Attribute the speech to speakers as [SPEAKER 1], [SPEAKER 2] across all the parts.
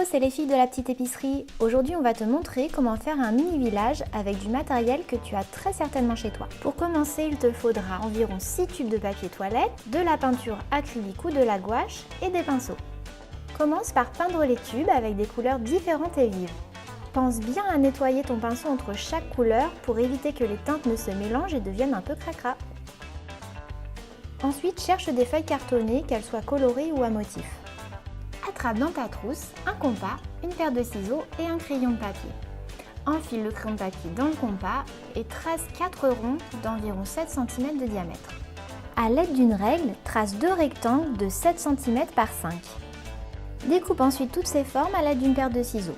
[SPEAKER 1] c'est les filles de la petite épicerie. Aujourd'hui, on va te montrer comment faire un mini village avec du matériel que tu as très certainement chez toi. Pour commencer, il te faudra environ 6 tubes de papier toilette, de la peinture acrylique ou de la gouache et des pinceaux. Commence par peindre les tubes avec des couleurs différentes et vives. Pense bien à nettoyer ton pinceau entre chaque couleur pour éviter que les teintes ne se mélangent et deviennent un peu cracra. Ensuite, cherche des feuilles cartonnées, qu'elles soient colorées ou à motifs. Attrape dans ta trousse un compas, une paire de ciseaux et un crayon de papier. Enfile le crayon de papier dans le compas et trace 4 ronds d'environ 7 cm de diamètre. À l'aide d'une règle, trace 2 rectangles de 7 cm par 5. Découpe ensuite toutes ces formes à l'aide d'une paire de ciseaux.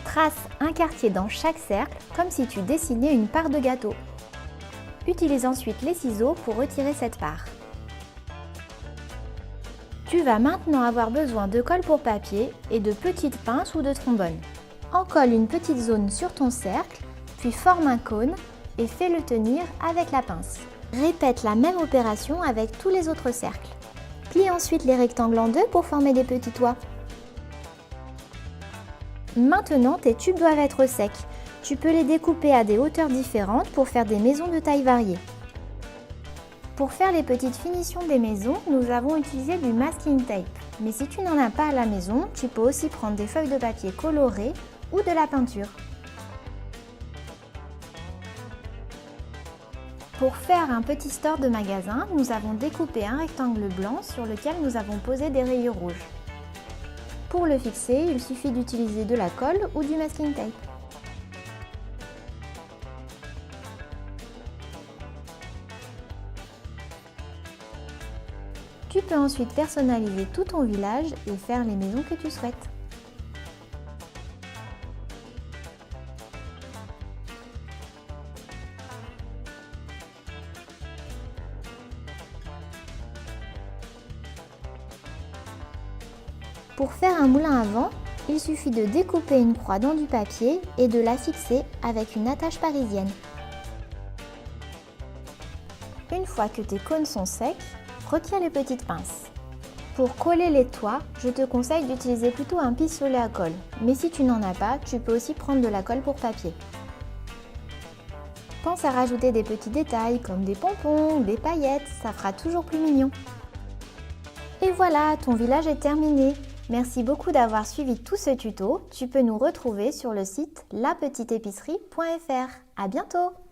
[SPEAKER 1] Trace un quartier dans chaque cercle comme si tu dessinais une part de gâteau. Utilise ensuite les ciseaux pour retirer cette part. Tu vas maintenant avoir besoin de colle pour papier et de petites pinces ou de trombones. Encolle une petite zone sur ton cercle, puis forme un cône et fais-le tenir avec la pince. Répète la même opération avec tous les autres cercles. Plie ensuite les rectangles en deux pour former des petits toits. Maintenant, tes tubes doivent être secs. Tu peux les découper à des hauteurs différentes pour faire des maisons de taille variée. Pour faire les petites finitions des maisons, nous avons utilisé du masking tape. Mais si tu n'en as pas à la maison, tu peux aussi prendre des feuilles de papier colorées ou de la peinture. Pour faire un petit store de magasin, nous avons découpé un rectangle blanc sur lequel nous avons posé des rayures rouges. Pour le fixer, il suffit d'utiliser de la colle ou du masking tape. Tu peux ensuite personnaliser tout ton village et faire les maisons que tu souhaites. Pour faire un moulin à vent, il suffit de découper une croix dans du papier et de la fixer avec une attache parisienne. Une fois que tes cônes sont secs, retire les petites pinces. Pour coller les toits, je te conseille d'utiliser plutôt un pistolet à colle, mais si tu n'en as pas, tu peux aussi prendre de la colle pour papier. Pense à rajouter des petits détails comme des pompons ou des paillettes, ça fera toujours plus mignon. Et voilà, ton village est terminé. Merci beaucoup d'avoir suivi tout ce tuto. Tu peux nous retrouver sur le site lapetiteépicerie.fr. À bientôt!